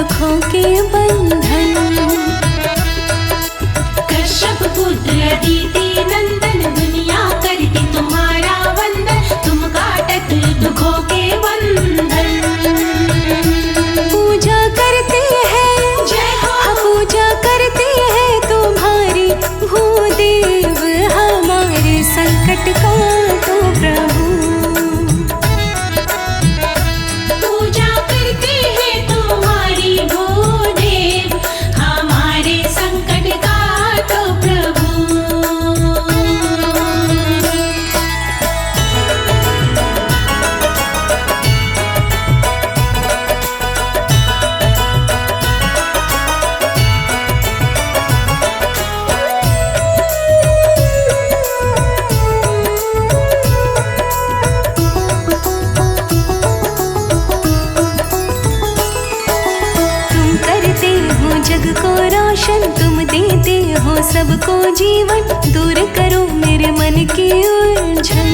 दुखों के बंधन। कश्यप पुत्र अदिति नंदन, दुनिया करती तुम्हारा वंदन, तुम काटत दुखों के बंधन। पूजा करते हैं जय हो, पूजा करते हैं तुम्हारी भूदेव, हमारे संकट काटो प्रभु। पूजा करते हैं तुम्हारी भूदेव, हमारे संकट काटो प्रभु। तुम करते हो जग को रोशन, तुम देते हो सबको जीवन, दूर करो मेरे मन की उलझन।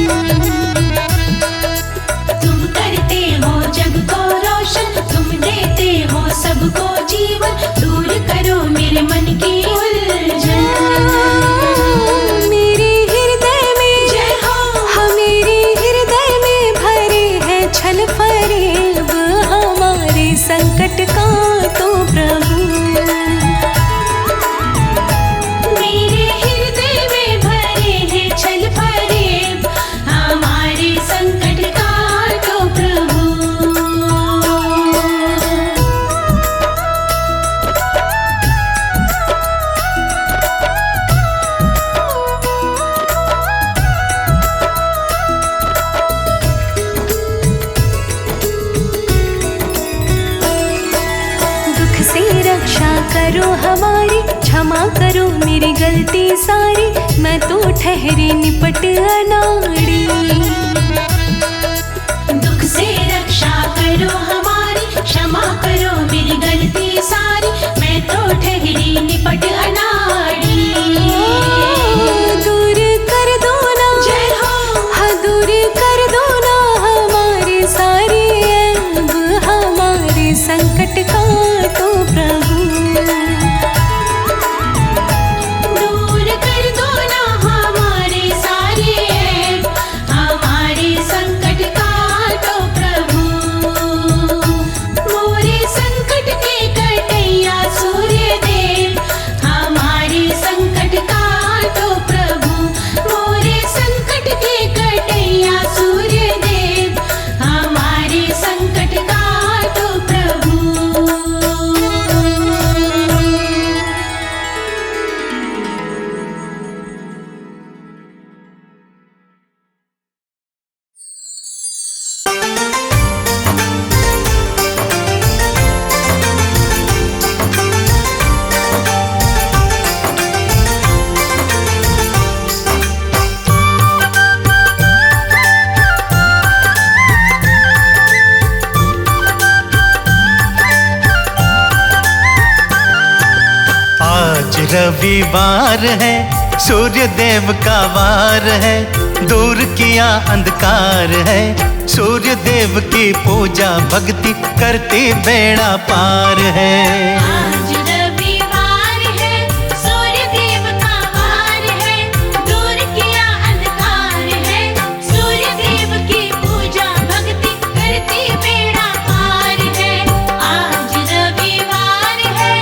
तुम करते हो जग को रोशन, तुम देते हो सबको जीवन, दूर करो मेरे मन की उलझन। मेरे हृदय में जय हो, हाँ मेरे हृदय में भरे है छल फरेब, हमारे संकट काटो प्रभु। मेरे हृदय में भरे हैं छल फरेब, हमारे संकट काटो प्रभु। दुख से रक्षा करो हमारी, क्षमा करो मेरी गलती सारी, मैं तो ठहरी निपट अनाड़ी। दुख से रक्षा करो हमारी, क्षमा करो मेरी गलती सारी, मैं तो ठहरी निपट अनाड़ी। दूर कर दो ना, जय हो, हाँ दूर कर दो ना हमारे सारे ऐब, हमारे संकट काटो प्रभु। दूर कर दो ना हमारे सारे ऐब, हमारे संकट काटो प्रभु। मोरे संकट के कटैया सूर्य देव, हमारे संकट काटो प्रभु। मोरे संकट के कटैया सूर्य देव, हमारे संकट काटो प्रभु। आज रविवार है, सूर्य देव का वार है, दूर किया अंधकार है, सूर्य देव की पूजा भक्ति करती बेड़ा पार है। आज रविवार है, सूर्य देव का वार है, दूर किया अंधकार है, सूर्य देव की पूजा भक्ति करती बेड़ा पार है। आज रविवार है।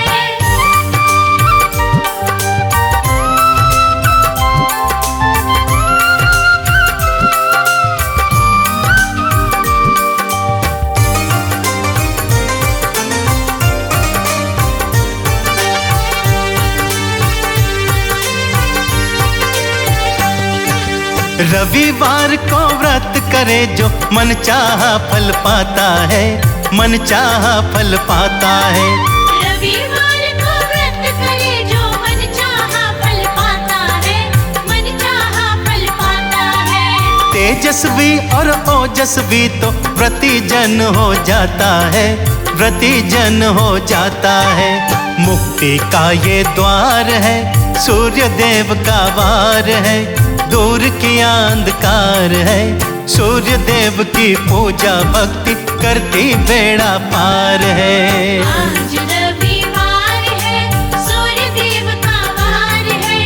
रविवार को व्रत करे जो मन चाहा फल पाता है, मन चाहा फल पाता है। रविवार को व्रत करे जो मन चाहा फल पाता है, मन चाहा फल पाता है। तेजस्वी और ओजस्वी तो व्रती जन हो जाता है, व्रती जन हो जाता है। मुक्ति का ये द्वार है, सूर्य देव का वार है, दूर किया अंधकार है, सूर्य देव की पूजा भक्ति करती बेड़ा पार है। आज रविवार है, सूर्य देव का वार है,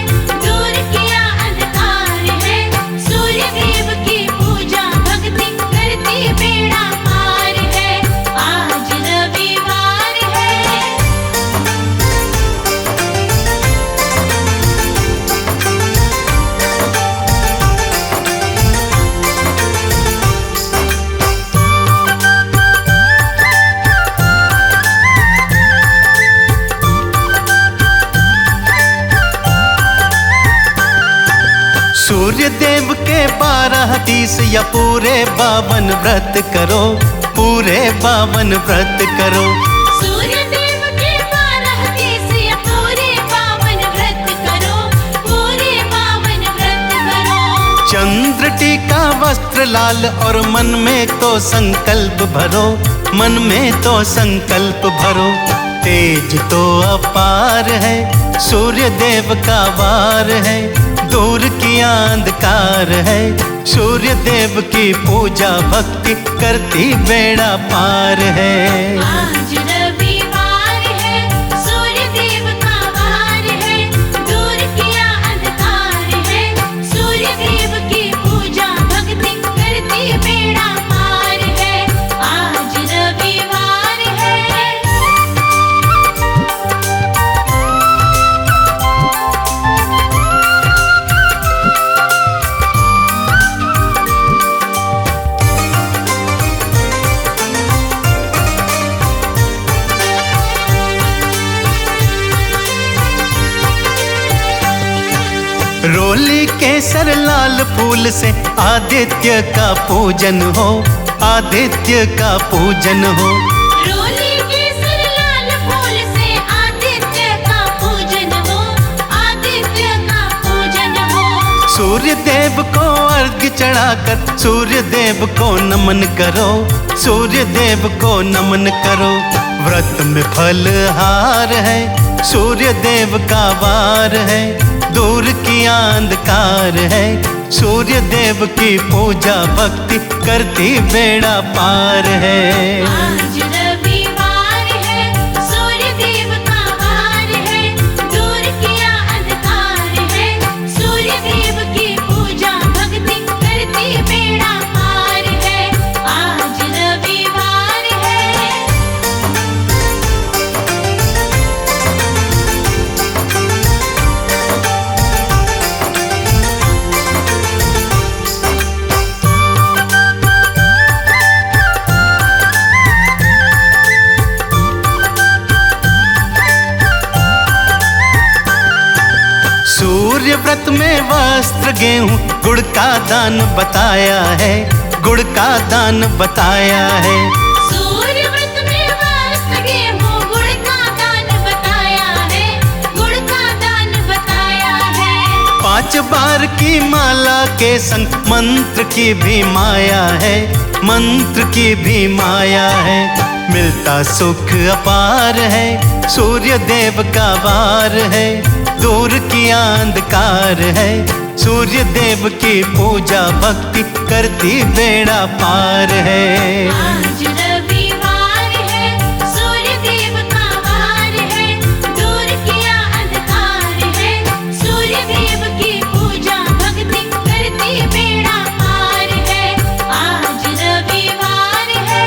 दूर किया अंधकार है, सूर्य देव की पूजा भक्ति करती बेड़ा पार है। आज रविवार है। सूर्य देव के 12 तीस या पूरे 52 व्रत करो, पूरे 52 व्रत करो। सूर्य देव के 12 तीस या पूरे 52 व्रत करो, पूरे 52 व्रत करो। चंद्र टीका वस्त्र लाल और मन में तो संकल्प भरो, मन में तो संकल्प भरो। तेज तो अपार है, सूर्य देव का वार है, दूर किया अंधकार है, सूर्य देव की पूजा भक्ति करती बेड़ा पार है। आज रविवार है, सूर्य देव का वार है, दूर किया अंधकार है, सूर्य देव की पूजा भक्ति करती बेड़ा पार है। आज रविवार है। रोली केसर लाल फूल से आदित्य का पूजन हो, आदित्य का पूजन हो। रोली केसर लाल फूल से आदित्य का पूजन हो, आदित्य का पूजन हो। सूर्य देव को अर्घ्य चढ़ाकर सूर्य देव को नमन करो, सूर्य देव को नमन करो। व्रत में फलहार है, सूर्य देव का वार है, दूर किया अंधकार है, सूर्य देव की पूजा भक्ति करती बेड़ा पार है। आज रविवार है, सूर्य देव का वार है, दूर किया अंधकार है, सूर्य देव की पूजा भक्ति करती बेड़ा पार है। आज रविवार है। सूर्य व्रत में वस्त्र गेहूं गुड़ का दान बताया है, गुड़ का दान बताया है। सूर्य व्रत में वस्त्र गेहूं गुड़ का दान बताया है, गुड़ का दान बताया है। 5 बार की माला के संग मंत्र की भी माया है, मंत्र की भी माया है। मिलता सुख अपार है, सूर्य देव का वार है, दूर किया अंधकार है, सूर्य देव की पूजा भक्ति करती बेड़ा पार है। आज रविवार है, सूर्य देव का वार है, दूर किया अंधकार है, सूर्य देव की पूजा भक्ति करती बेड़ा पार है। आज रविवार है।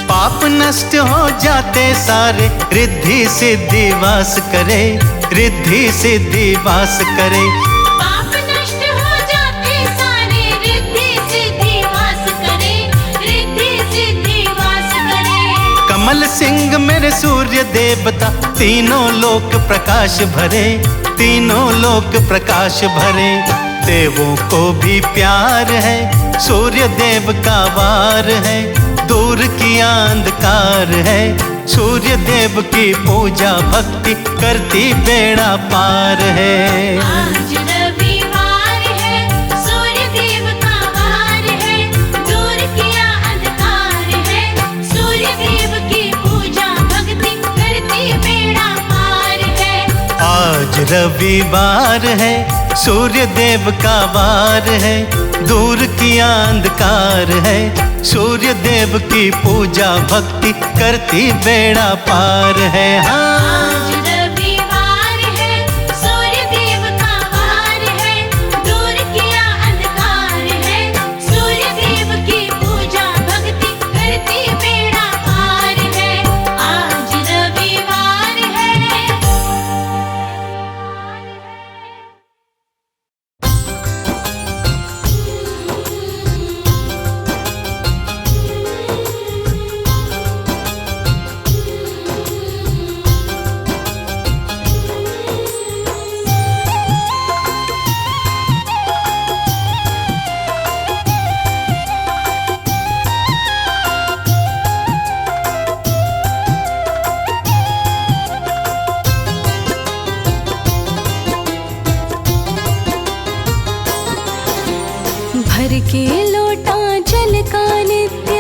पाप नष्ट हो जाते सारे, रिद्धि सिद्धि वास करे, रिद्धि सिद्धि वास करे। पाप नष्ट हो जाते सारे, रिद्धि सिद्धि वास करे, रिद्धि सिद्धि वास करे। कमल सिंह मेरे सूर्य देवता, तीनों लोक प्रकाश भरे, तीनों लोक प्रकाश भरे। देवों को भी प्यार है, सूर्य देव का वार है, दूर किया अंधकार है, सूर्य देव की पूजा भक्ति करती बेड़ा पार है। आज रविवार रविवार है, सूर्य देव का वार है, दूर किया अंधकार है। सूर्य देव की पूजा भक्ति करती बेड़ा पार है। आज रविवार है, सूर्य देव का वार है, दूर किया अंधकार है। सूर्य देव की पूजा भक्ति करती बेड़ा पार है। आज रविवार है। भर के लोटा जल का नित्य,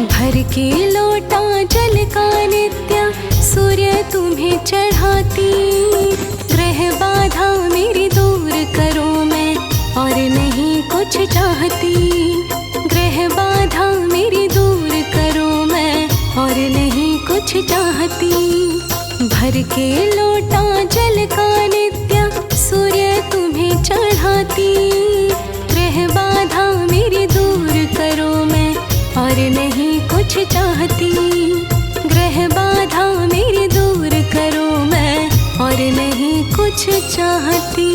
भर के लोटा जल का नित्य, सूर्य तुम्हें चढ़ाती। ग्रह बाधा मेरी दूर करो मैं, और नहीं कुछ चाहती। ग्रह बाधा मेरी दूर करो मैं, और नहीं कुछ चाहती। भर के लोटा जल का नित्य, सूर्य तुम्हें चढ़ाती। ग्रह बाधा मेरी दूर करो मैं, और नहीं कुछ चाहती। ग्रह बाधा मेरी दूर करो मैं, और नहीं कुछ चाहती।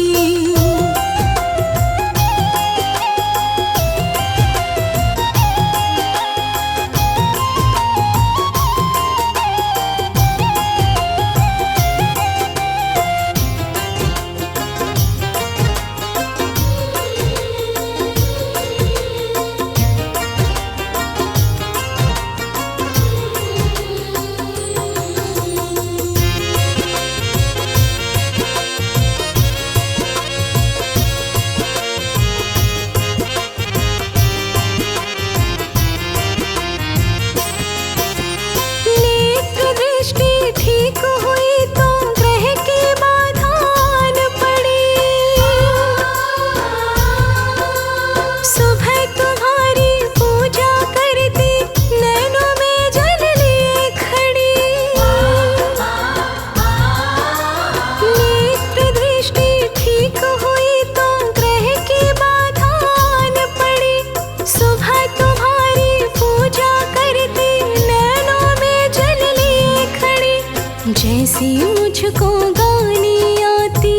जैसी मुझको गानी आती,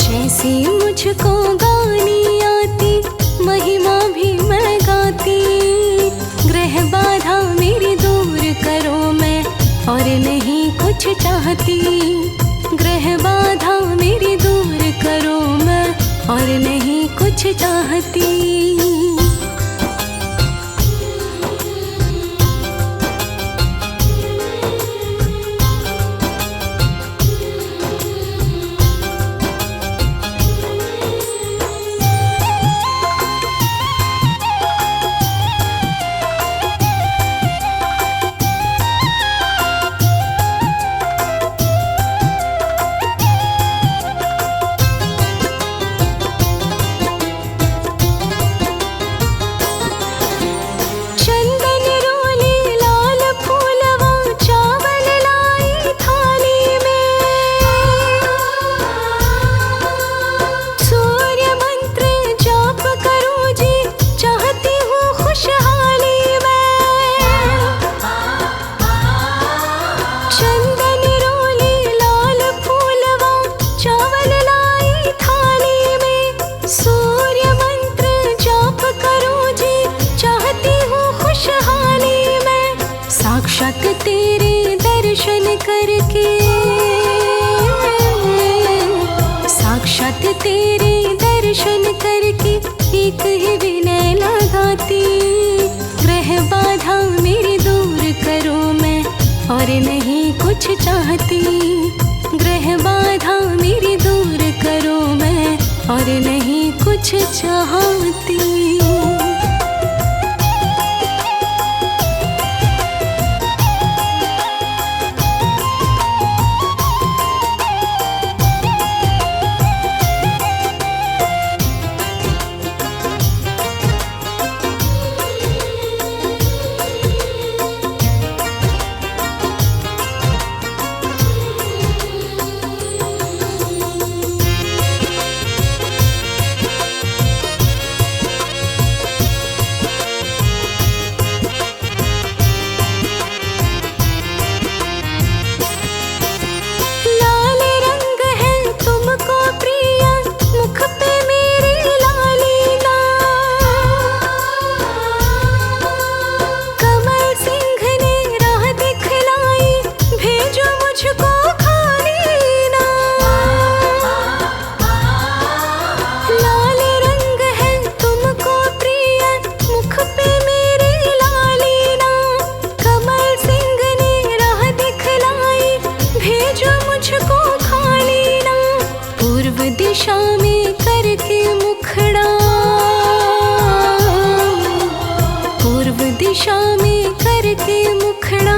जैसी मुझको गानी आती, महिमा भी मैं गाती। ग्रह बाधा मेरी दूर करो मैं, और नहीं कुछ चाहती। ग्रह बाधा मेरी दूर करो मैं, और नहीं कुछ चाहती। साक्षात तेरे दर्शन करके, साक्षात तेरे दर्शन करके एक ही विनय लगाती। ग्रह बाधा मेरी दूर करो मैं, और नहीं कुछ चाहती। ग्रह बाधा मेरी दूर करो मैं, और नहीं कुछ चाहती। में करके मुखड़ा, पूर्व दिशा में करके मुखड़ा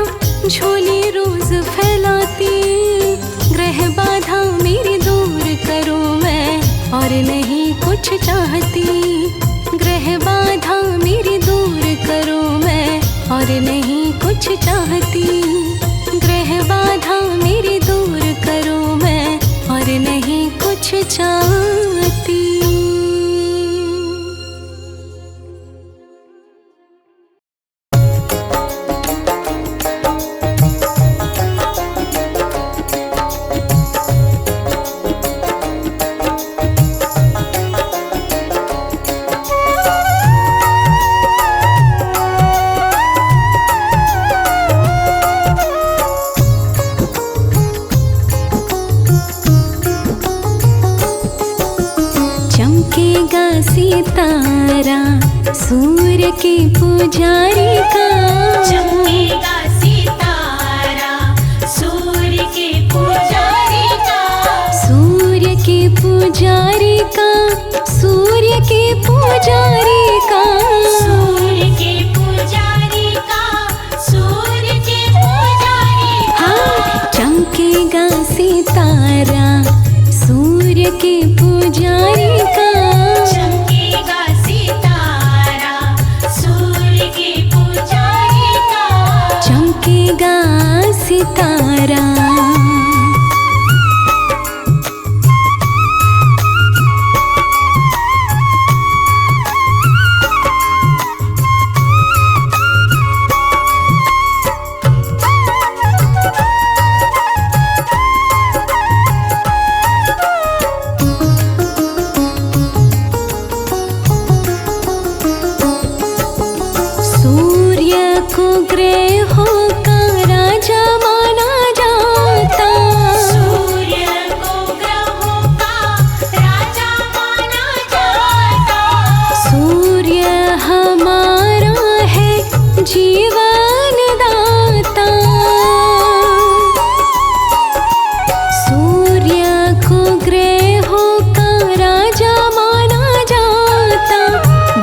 झोली रोज फैलाती। ग्रह बाधा मेरी दूर करूं मैं और नहीं कुछ चाहती। ग्रह बाधा मेरी दूर करूं मैं और नहीं कुछ चाहती। ग्रह बाधा मेरी दूर करूं मैं और नहीं कुछ चाहती। चमकेगा सितारा सूर्य के पुजारी का। चमकेगा सितारा सूर्य के पुजारी का। सूर्य के पुजारी का, सूर्य के पुजारी का। सूर्य के पुजारी का, सूर्य के पुजारी का। हाँ, चमकेगा सितारा सूर्य के पुजारी का। चमकेगा सितारा सूर्य के पुजारी का। चमकेगा सितारा। सूर्य को ग्रहों का राजा माना जाता। सूर्य को ग्रहों का राजा माना जाता। सूर्य हमारा है जीवन दाता। सूर्य को ग्रहों का राजा माना जाता।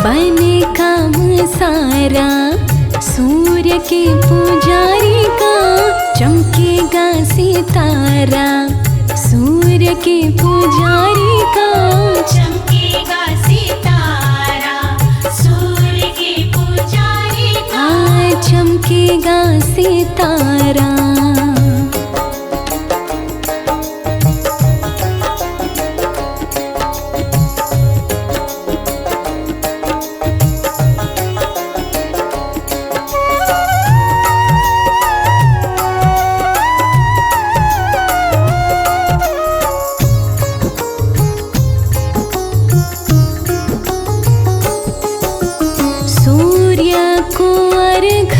बने काम सारा सूर्य के पुजारी का। चमकेगा सितारा सूर्य के पुजारी का। चमकेगा सितारा सूर्य के पुजारी का। हाँ, चमकेगा सितारा। सूर्य को अर्घ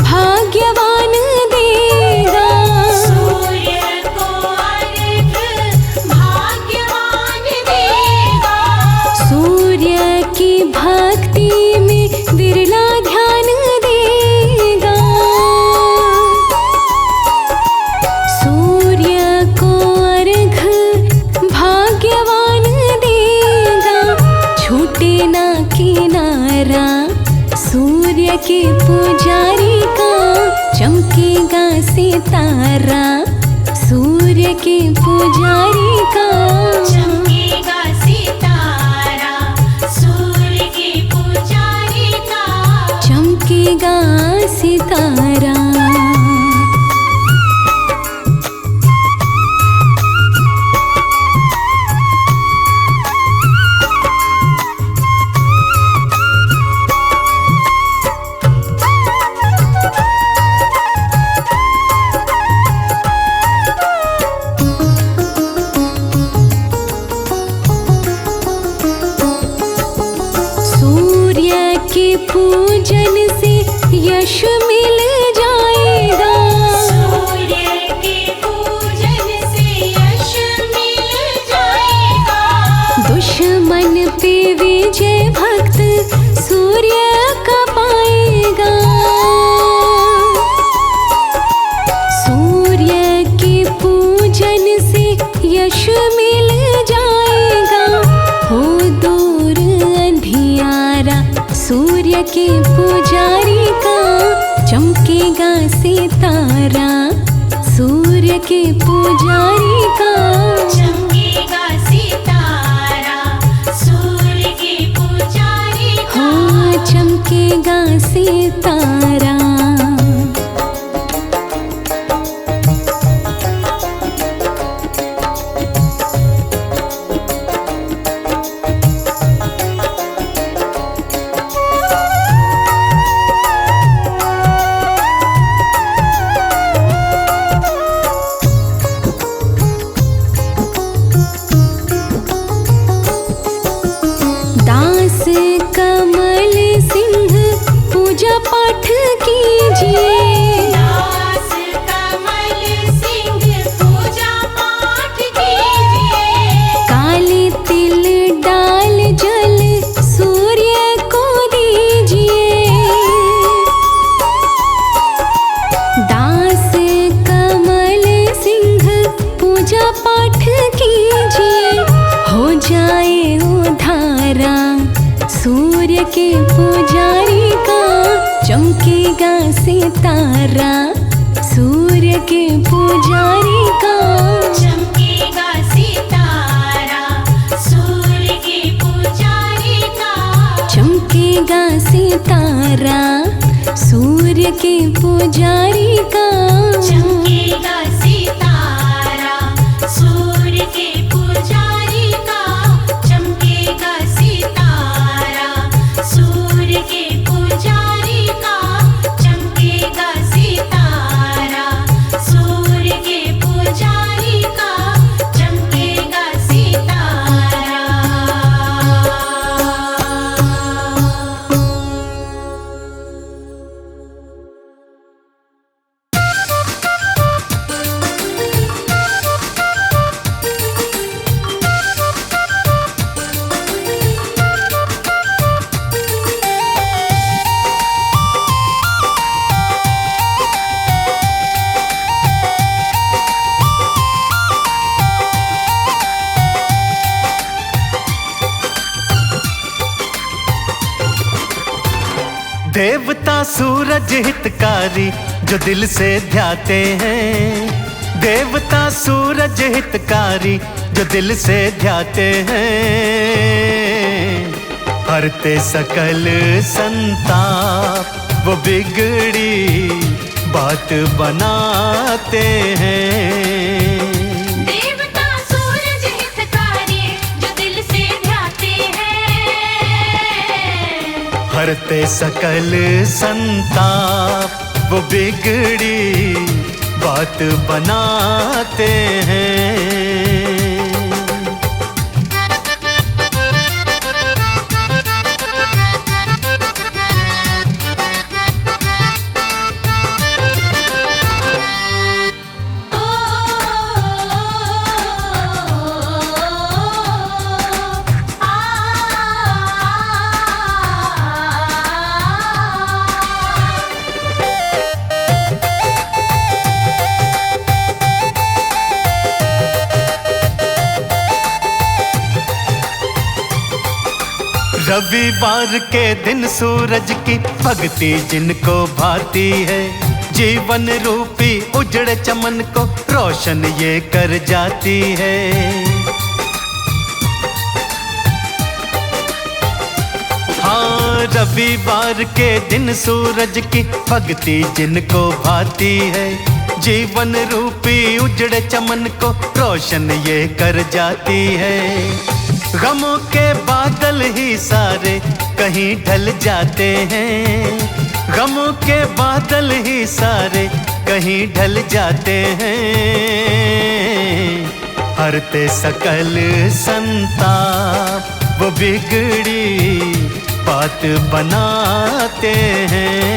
भाग्यवान देगा। सूर्य को अर्घ भाग्यवान देगा। सूर्य की भक्ति में विरला ध्यान देगा। सूर्य को अर्घ भाग्यवान देगा। छूटे ना किनारा सूर्य के पुजारी का। चमकेगा सितारा सूर्य के पुजारी का। चमकेगा सितारा सूर्य के पुजारी का। चमकेगा सितारा। सूर्य के पूजन से यश मिल जाएगा। सूर्य के पूजन से यश मिल जाएगा। दुश्मन पे विजय भक्त सूर्य का पाएगा। सूर्य के पूजन से यश मिल जाएगा। पुजारी का चमकेगा सितारा, सूर्य के पुजारी का चमकेगा सितारा, सूर्य के पुजारी का हाँ चमकेगा सितारा। दास कमल सिंह पूजा पाठ कीजिए, दास कमल सिंह पूजा पाठ कीजिए। काले तिल डाल जल सूर्य को दीजिए। दास कमल सिंह पूजा पाठ कीजिए, हो जाए उधारा सूर्य के पुजारी का चमकेगा सितारा, सूर्य के पुजारी का चमकेगा सितारा, सूर्य के पुजारी का चमकेगा सितारा, सूर्य के पुजारी का चमकेगा सितारा, सूर्य के पुजारी का चमकेगा सितारा, सूर्य के पुजारी का चमकेगा सितारा, सूर्य के पुजारी का चमकेगा सितारा। देवता सूरज हितकारी जो दिल से ध्याते हैं, देवता सूरज हितकारी जो दिल से ध्याते हैं, हरते सकल संताप वो बिगड़ी बात बनाते हैं। देवता सूरज हितकारी जो दिल से ध्याते हैं, हरते सकल संताप वो बिगड़ी बात बनाते हैं। रविवार के दिन सूरज की भक्ति जिनको भाती है, जीवन रूपी उजड़ चमन को रोशन ये कर जाती है। हाँ, रविवार के दिन सूरज की भक्ति जिनको भाती है, जीवन रूपी उजड़ चमन को रोशन ये कर जाती है। गमों के बादल ही सारे कहीं ढल जाते हैं, गमों के बादल ही सारे कहीं ढल जाते हैं, हरते सकल संताप वो बिगड़ी बात बनाते हैं।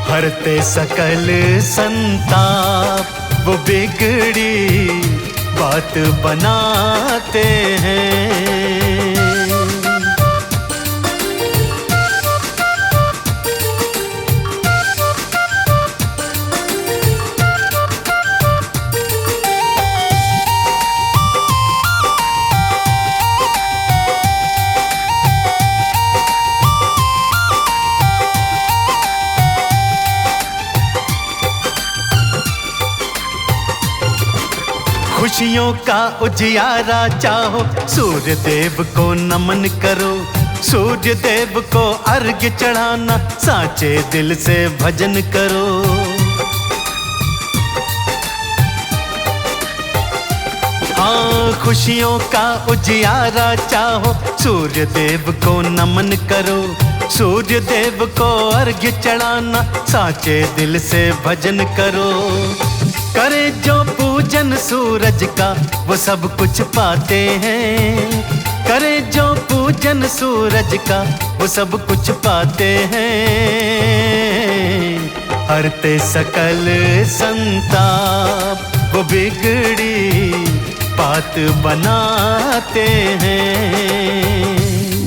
हरते सकल संताप वो बिगड़ी बात बनाते हैं। खुशियों का उजियारा चाहो, सूर्य देव को नमन करो। सूर्य देव को अर्घ्य चढ़ाना, साचे दिल से भजन करो। हाँ, खुशियों का उजियारा चाहो, सूर्य देव को नमन करो। सूर्य देव को अर्घ्य चढ़ाना, साचे दिल से भजन करो। करे जो पूजन सूरज का, वो सब कुछ पाते हैं। करे जो पूजन सूरज का, वो सब कुछ पाते हैं। हरते सकल संताप, वो बिगड़ी बात बनाते हैं।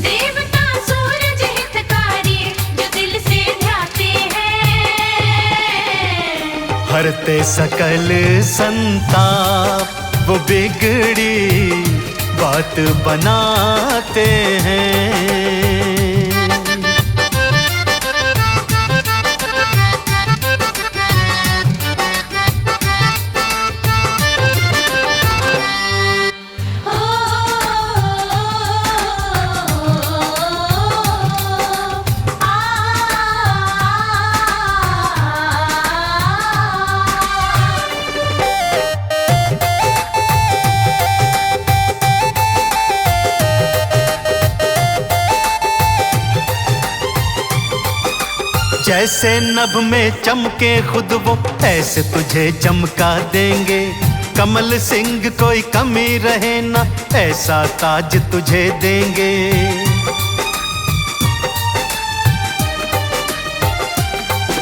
देवता सूरज हितकारी, जो दिल से ध्याते हैं। हरते सकल संताप, वो बिगड़ी बात बनाते हैं। जैसे नभ में चमके खुद वो, ऐसे तुझे चमका देंगे। कमल सिंह कोई कमी रहे ना, ऐसा ताज तुझे देंगे।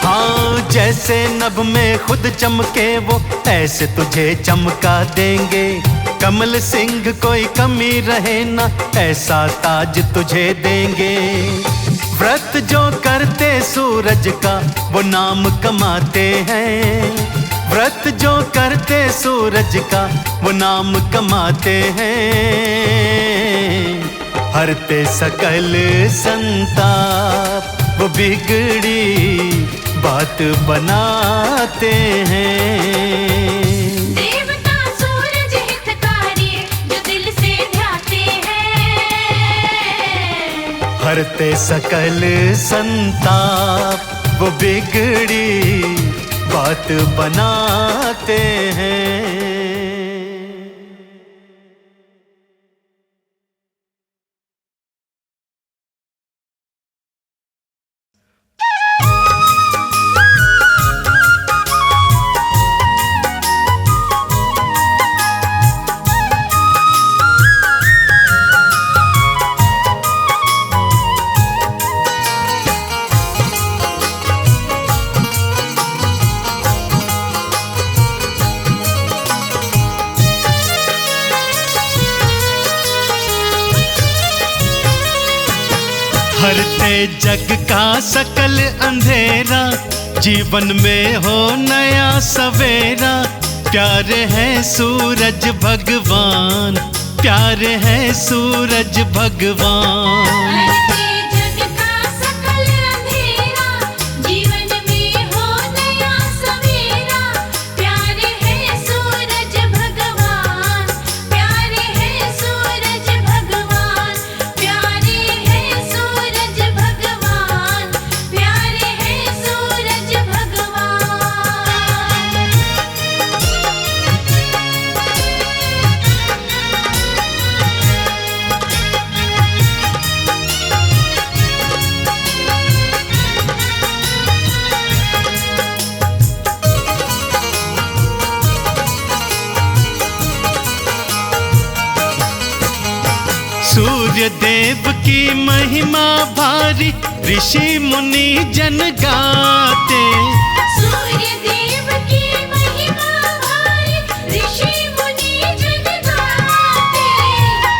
हाँ, जैसे नभ में खुद चमके वो, ऐसे तुझे चमका देंगे। कमल सिंह कोई कमी रहे ना, ऐसा ताज तुझे देंगे। व्रत जो करते सूरज का, वो नाम कमाते हैं। व्रत जो करते सूरज का, वो नाम कमाते हैं। हरते सकल संताप, वो बिगड़ी बात बनाते हैं। देवता सूरज हितकारी, जो दिल से ध्याते हैं। हरते सकल संताप, वो बिगड़ी बात बनाते हैं। हरते जग का सकल अंधेरा, जीवन में हो नया सवेरा। प्यारे है सूरज भगवान, प्यारे है सूरज भगवान। हरते जग का सकल अंधेरा, जीवन में हो नया सवेरा। प्यारे है सूरज भगवान, प्यारे है सूरज भगवान। प्यारे है सूरज भगवान, प्यारे है सूरज भगवान। सूर्य देव की महिमा भारी, ऋषि मुनि जन गाते। सूर्य देव की महिमा भारी, ऋषि मुनि जन गाते।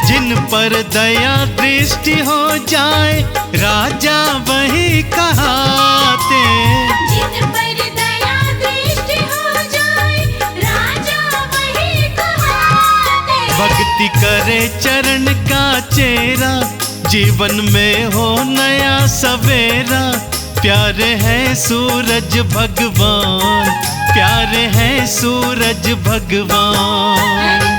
जिन पर दया दृष्टि हो जाए, राजा वही कहाते। जिन पर दया दृष्टि हो जाए, राजा वही कहाते। भक्ति करे चरण का चेरा, जीवन में हो नया सवेरा। प्यारे है सूरज भगवान, प्यारे है सूरज भगवान।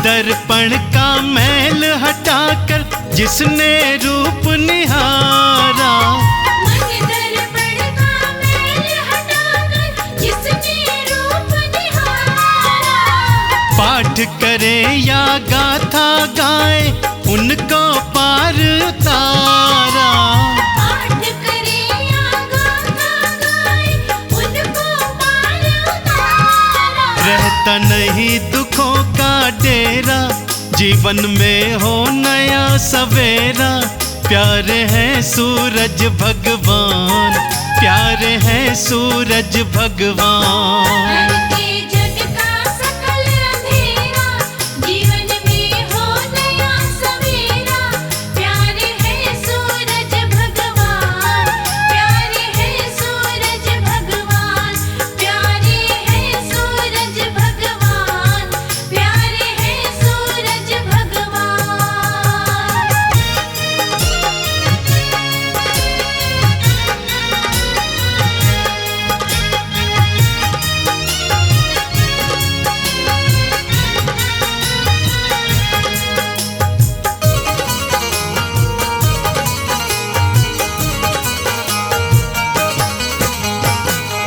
दर्पण का मैल हटाकर जिसने रूप निहारा, मन दर्पण का मैल हटाकर जिसने रूप निहारा, पाठ करे या गाथा गाए उनको पार उतारा। पाठ करे या गाथा गाए उनको पार उतारा। रहता नहीं दुखों का डेरा, जीवन में हो नया सवेरा। प्यारे हैं सूरज भगवान, प्यारे हैं सूरज भगवान। के जग का सकल अंधेरा, जीवन में हो नया सवेरा। प्यारे हैं सूरज भगवान, प्यारे हैं सूरज भगवान, प्यारे हैं सूरज भगवान, प्यारे हैं सूरज भगवान।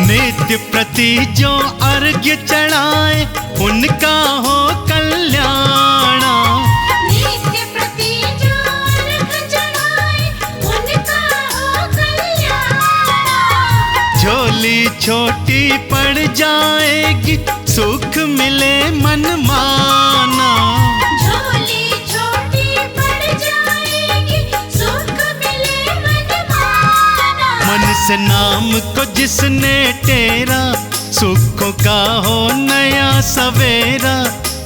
नित्य प्रति जो अर्घ्य चढ़ाए उनका हो कल्याण। नित्य प्रति जो अर्घ चढ़ाए उनका हो कल्याण। झोली छोटी पड़ जाएगी सुख मिले मन माना। झोली छोटी पड़ जाएगी सुख मिले मन माना। मन से नाम को जिसने टेरा, सुखों का हो नया सवेरा।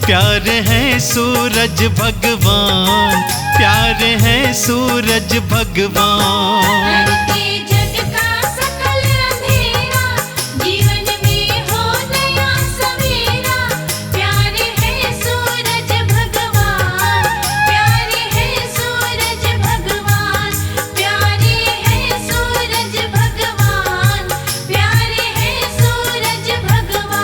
प्यारे हैं सूरज भगवान, प्यारे हैं सूरज भगवान। के जग का सकल अंधेरा, जीवन में हो नया सवेरा। प्यारे हैं सूरज भगवान, प्यारे हैं सूरज भगवान, प्यारे हैं सूरज भगवान, प्यारे हैं सूरज भगवान।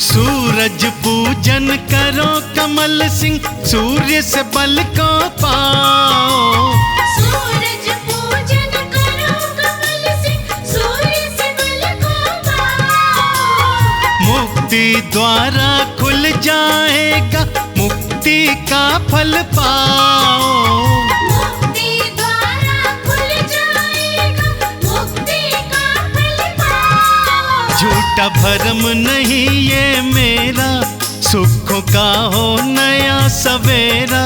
सूरज पूजन करो कमल सिंह, सूर्य से बल को पाओ। सूरज पूजन करो कमल सिंह, सूर्य से बल को पाओ। मुक्ति द्वारा खुल जाएगा, मुक्ति का फल पाओ। मुक्ति द्वारा खुल जाएगा, मुक्ति का फल पाओ। झूठा भरम नहीं ये मेरा, सुखों का हो नया सवेरा।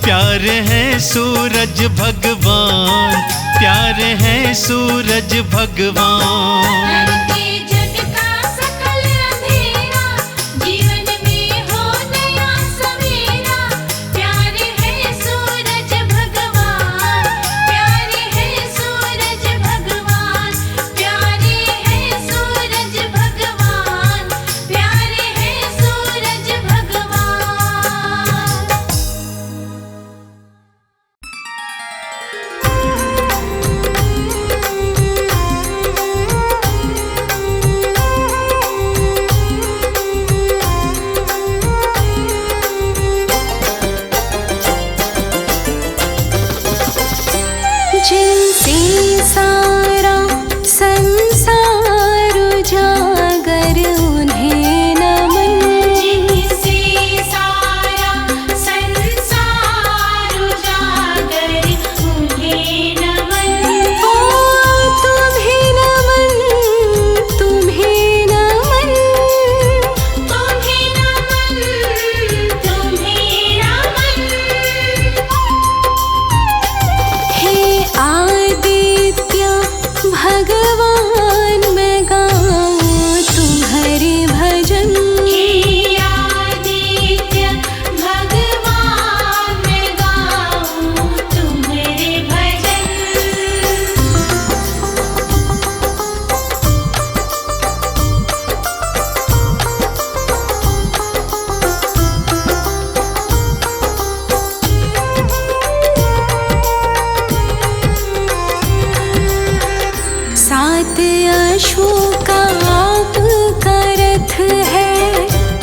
प्यारे हैं सूरज भगवान, प्यारे हैं सूरज भगवान। के जग का सकल अंधेरा, जीवन में हो नया सवेरा। प्यारे हैं सूरज भगवान, प्यारे हैं सूरज भगवान, प्यारे हैं सूरज भगवान, प्यारे हैं सूरज भगवान।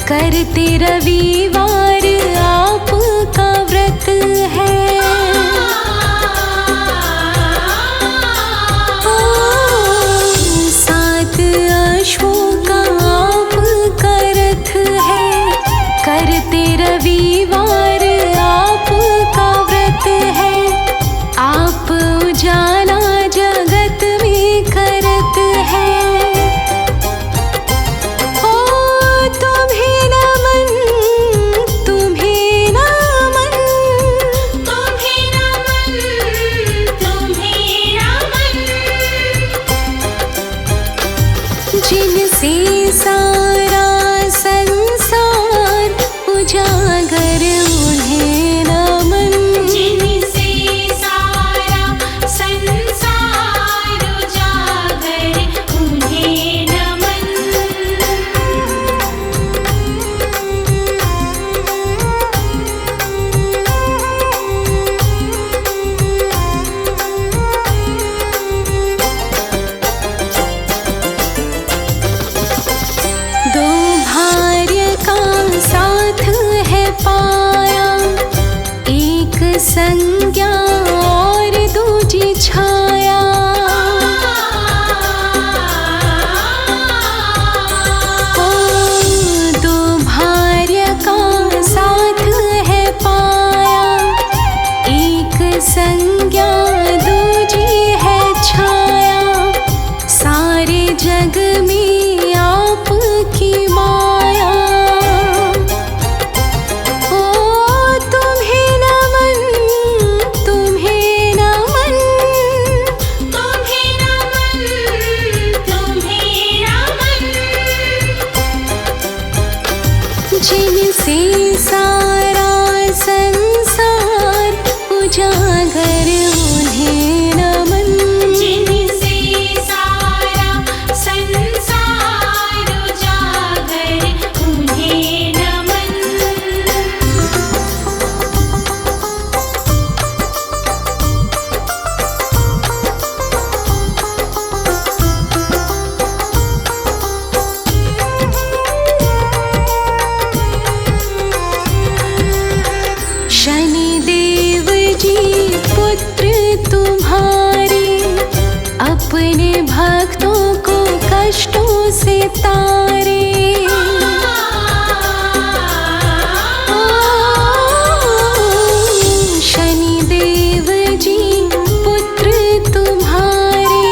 करते रविवार आपका व्रत है। सात अश्वों का आपका रथ है, करते रविवार आपका व्रत है। आप उजाला जगत में करत है। ओ तुम्हें नमन, तुम्हें नमन, तुम्हें नमन, तुम्हें नमन। जिनसे सारा संसार उजागर उन्हें नमन। जिनसे सारा संसार उजागर उन्हें नमन। दो भार्य का साथ है पाया, एक संज्ञा और दूजी छाया। ओ दो भार्य का साथ है पाया, एक संज्ञा दूजी है छाया। सारे जग में आपकी माया। ओ तुम्हें नमन, तुम्हें नमन, तुम्हें नमन, तुम्हें नमन। जिनसे सारा संसार उजागर उन्हें नमन। जिनसे सारा संसार उजागर उन्हें नमन। शनिदेव जी पुत्र तुम्हारे, अपने भक्तों को कष्टों से तारे। शनिदेव जी पुत्र तुम्हारे,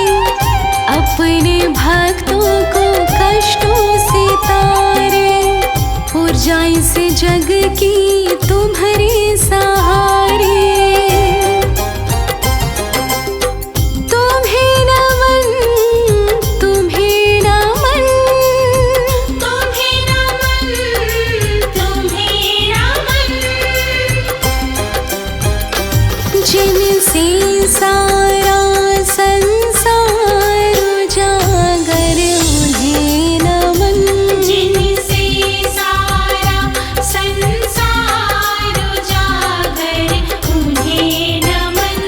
अपने भक्तों को कष्टों से तारे। ऊर्जाएं से जग की तुम्हारे सहारे। तुम्हें नमन, तुम्हें नमन, तुम्हें नमन, तुम्हें नमन। जिनसे सारा संसार उजागर उन्हें नमन। जिनसे सारा संसार उजागर उन्हें नमन।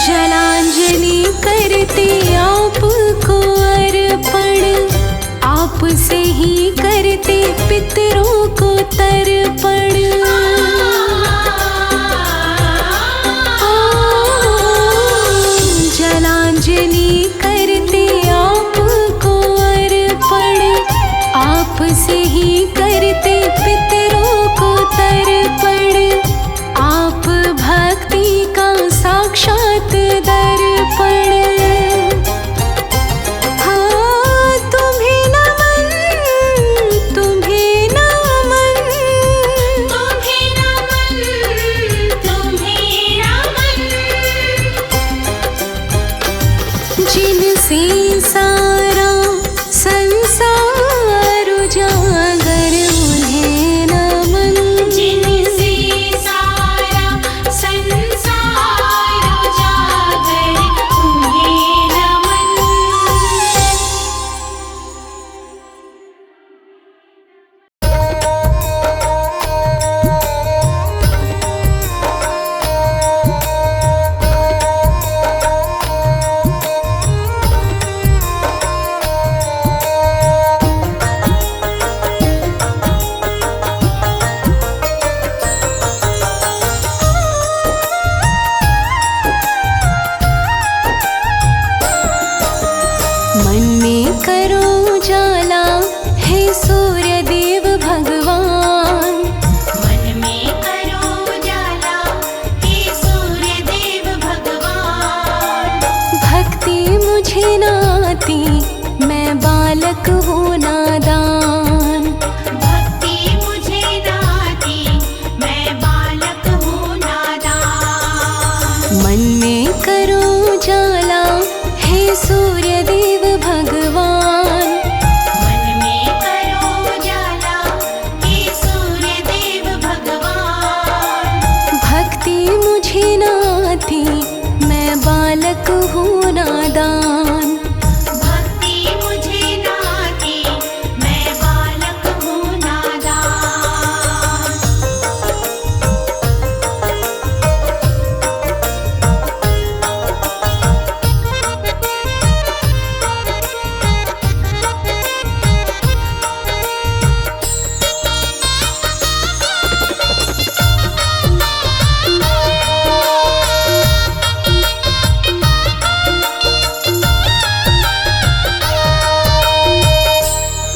जलांजलि करते आपको अर्पण, आपसे ही करते पितरों को तर्पण। जलांजलि करते आपको अर्पण, आपसे ही करते पितरों को तर्पण। आप भक्ति का साक्षात दर्पण। हाँ तुम्हें नमन, तुम्हें नमन, तुम्हें नमन, तुम्हें नमन। जिनसे सारा संसार उजागर उन्हें नमन। जिनसे सारा संसार उजागर उन्हें नमन। मन में करो उजाला हे सूर्य देव भगवान। मन में करो उजाला हे सूर्य देव भगवान। भक्ति मुझे न आती मैं बालक हूँ नादान। भक्ति मुझे न आती मैं बालक हूँ नादान। मन में करो उजाला हे सूर्य देव भगवान। मन में करो उजाला हे सूर्य देव भगवान। भक्ति मुझे न आती मैं बालक हूँ नादान। भक्ति मुझे न आती मैं बालक हूँ नादान।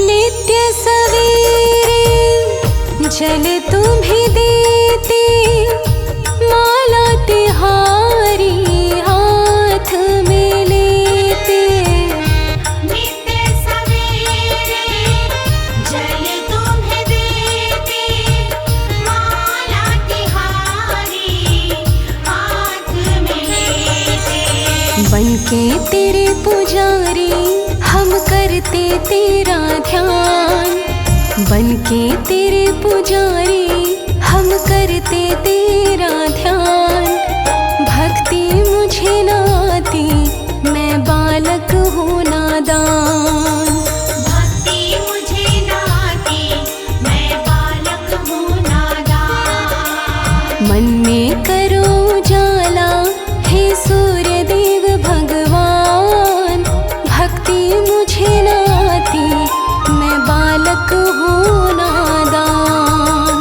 नित्य सवेरे जल तुम्हें देते, माला तिहारी हाथ में लेते। नित्य सवेरे जल तुम्हें देते, माला तिहारी हाथ में लेते। बनके तेरे पुजारी हम करते तेरा ध्यान। बनके तेरे पुजारी हम करते तेरा ध्यान। भक्ति मुझे न आती मैं बालक हूँ नादान। भक्ति मुझे न आती मैं बालक हूँ नादान। मन में करो उजाला हे सूर्य देव भगवान। भक्ति मुझे न आती मैं बालक हूँ नादान।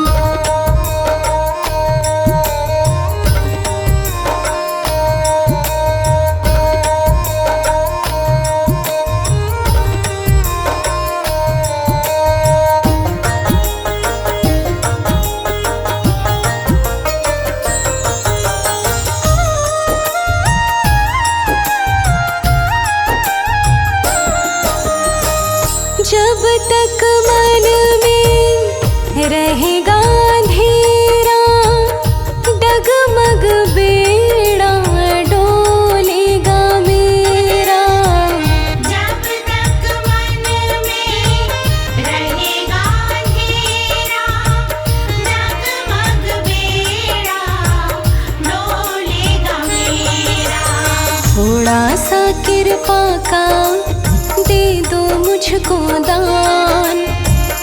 जब तक मन में रहेगा अंधेरा, डगमग बेड़ा डोलेगा मेरा। जब तक मन में रहेगा अंधेरा, डगमग बेड़ा डोलेगा मेरा। थोड़ा सा कृपा का दे दो मुझको दान।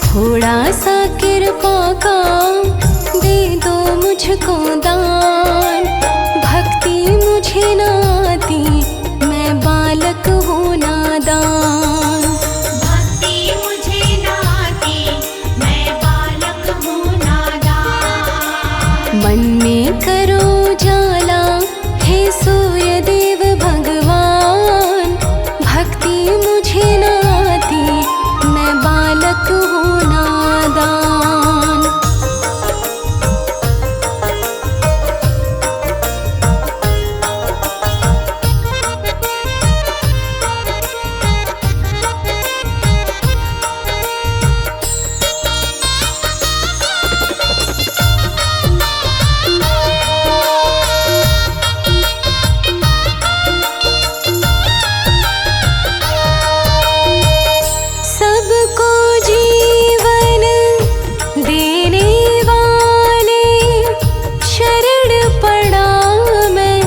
थोड़ा सा कृपा का दे दो मुझको दान। भक्ति मुझे न आती मैं बालक हूँ नादान। भक्ति मुझे न आती मैं बालक हूँ नादान। मन में करो उजाला हे सूर्य देव भगवान। भक्ति मुझे न आती मैं बालक हूँ नादान। सबको जीवन देने वाले शरण पड़ा मैं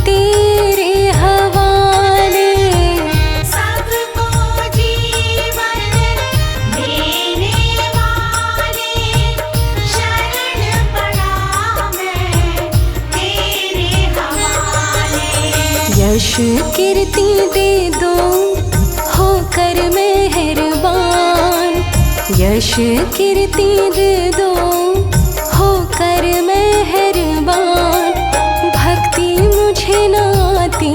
तेरे हवाले। सबको जीवन देने वाले शरण पड़ा मैं तेरे हवाले। यश कीर्ति दे दो होकर मेहरबान। यश कीर्ति दे दो होकर मेहरबान। भक्ति मुझे न आती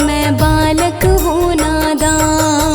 मैं बालक हूँ नादान।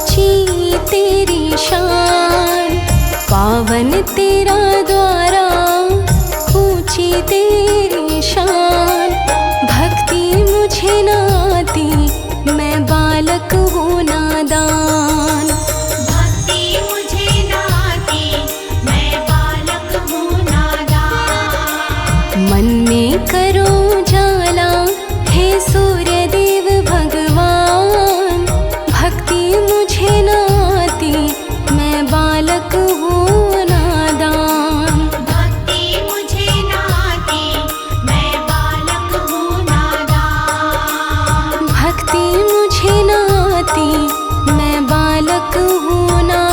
ऊंची तेरी शान, पावन तेरा द्वारा, ऊंची तेरी शान। भक्ति मुझे न आती, मैं बालक हूँ नादान। भक्ति मुझे न आती, मैं बालक हूँ नादान। मन में करो जाला, हे सूर्य देव भगवान। भक्ति मुझे न आती, मैं बालक हूँ नादान। भक्ति मुझे न आती, मैं बालक हूँ नादान। भक्ति मुझे न आती, मैं बालक हूँ नादान।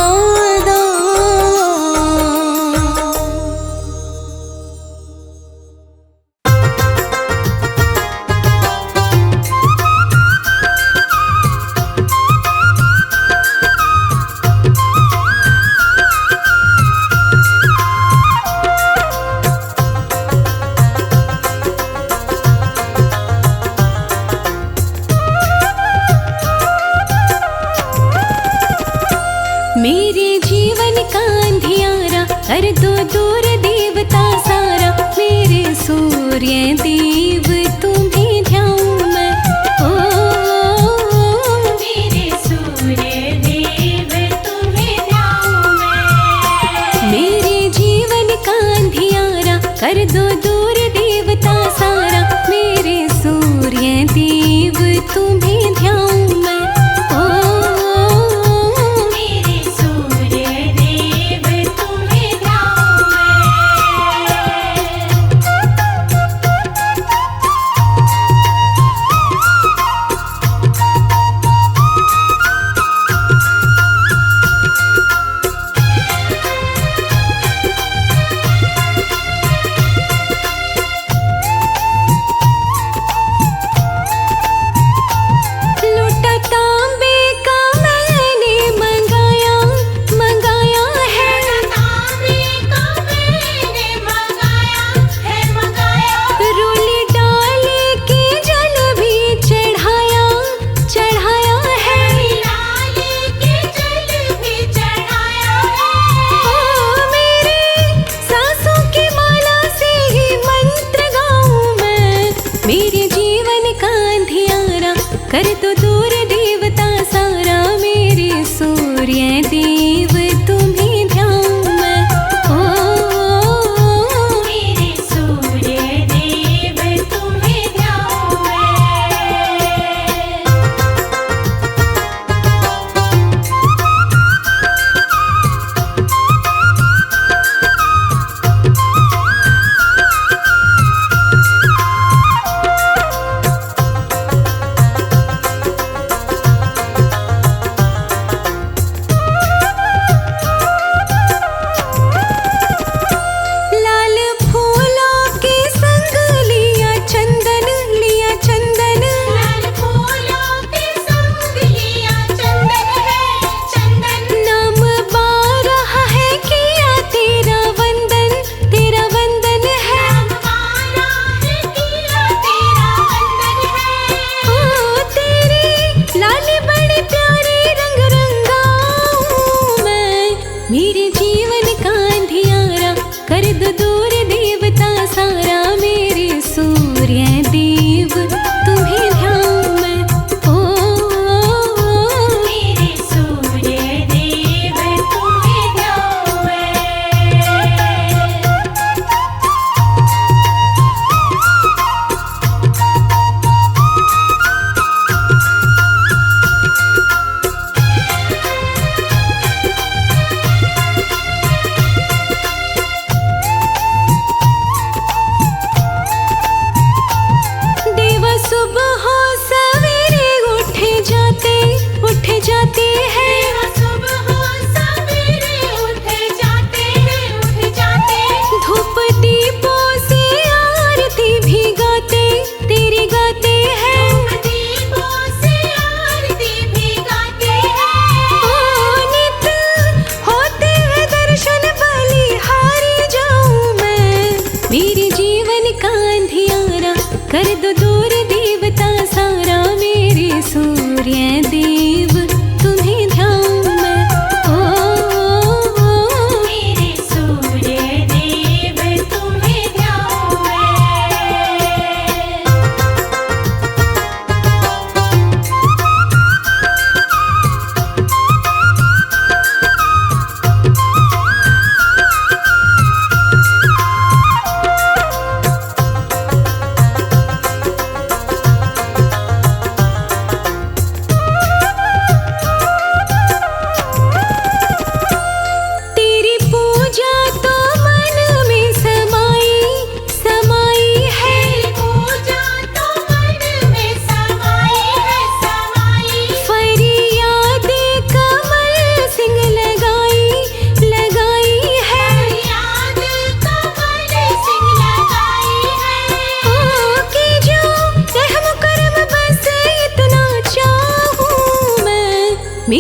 मेरे जीवन का अंधियारा कर दो दूर देवता सारा। मेरे सूर्य देव तुम्हें ध्याऊं मैं, मेरे सूर्य देव तुम्हें ध्याऊं मैं। मेरे जीवन का अंधियारा कर दो दूर देवता सारा। मेरे सूर्य देव तुम्हें ध्याऊं मैं, मेरे सूर्य देव तुम्हें ध्याऊं मैं।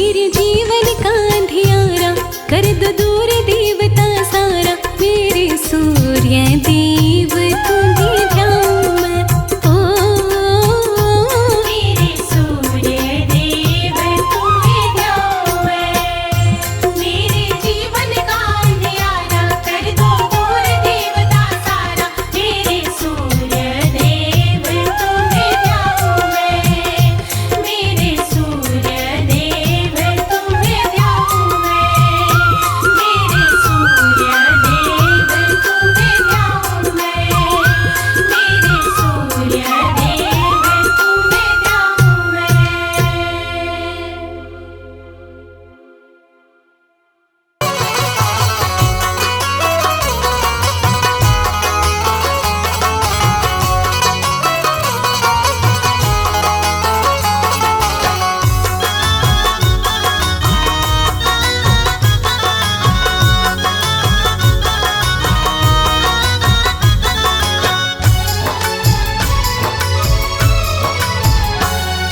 मेरे जीवन का अंधियारा कर दो दूर देवता सारा। मेरे सूर्य देव तुम्हें ध्याऊं मैं, मेरे सूर्य देव तुम्हें ध्याऊं मैं। मेरे जीवन का अंधियारा कर दो दूर देवता सारा। मेरे सूर्य देव तुम्हें ध्याऊं मैं, मेरे सूर्य देव तुम्हें ध्याऊं मैं, मेरे सूर्य देव तुम्हें ध्याऊं मैं, मेरे सूर्य देव तुम्हें ध्याऊं मैं।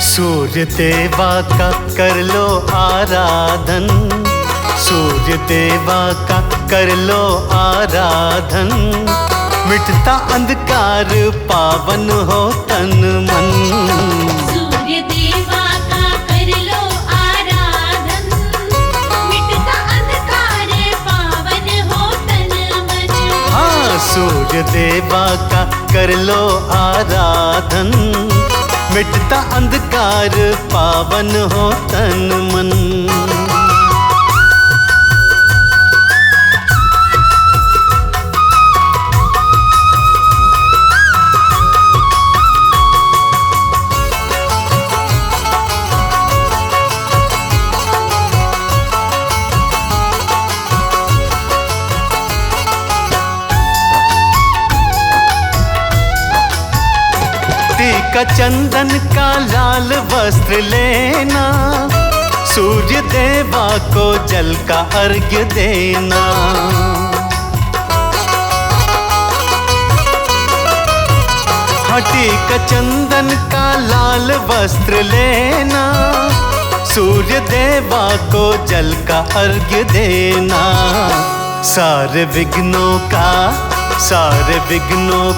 सूर्य देवा का कर लो आराधन, सूर्य देवा का कर लो आराधन। मिटता अंधकार पावन हो तन मन। सूर्य देवा का कर लो आराधन, मिटता अंधकार पावन हो तन मन। हाँ, सूर्य देवा का कर लो आराधन, मिटता अंधकार पावन हो तन मन। टीका चंदन का लाल वस्त्र लेना, सूर्य देवा को जल का अर्घ्य देना। हाँ, टीका चंदन का लाल वस्त्र लेना, सूर्य देवा को जल का अर्घ्य देना। सारे विघ्नों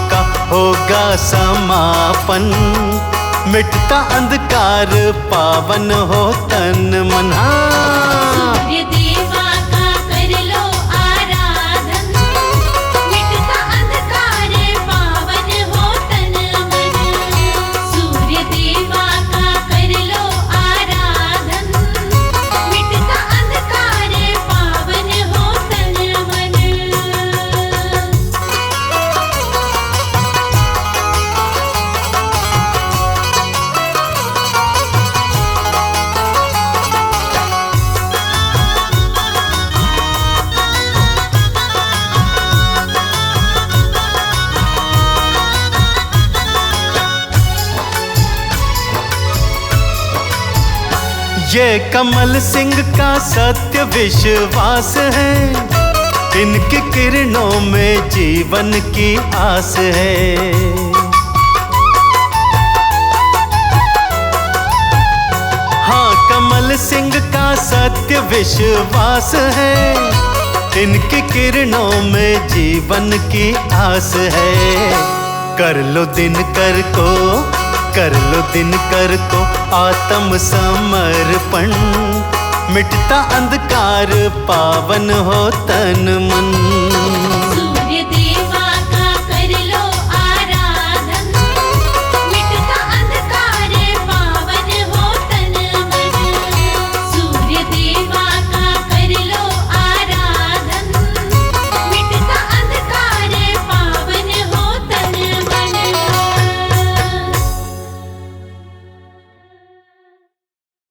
का होगा समापन। मिटता अंधकार पावन हो तन मन। सूर्य देवा का कर लो आराधन, मिटता अंधकार पावन हो तन मन। सूर्य देवा का कर लो आराधन, मिटता अंधकार पावन हो तन मन। ये कमल सिंह का सत्य विश्वास है, इनकी किरणों में जीवन की आस है। हाँ, कमल सिंह का सत्य विश्वास है, इनकी किरणों में जीवन की आस है। कर लो दिनकर को आत्म समर्पण। मिटता अंधकार पावन हो तन मन।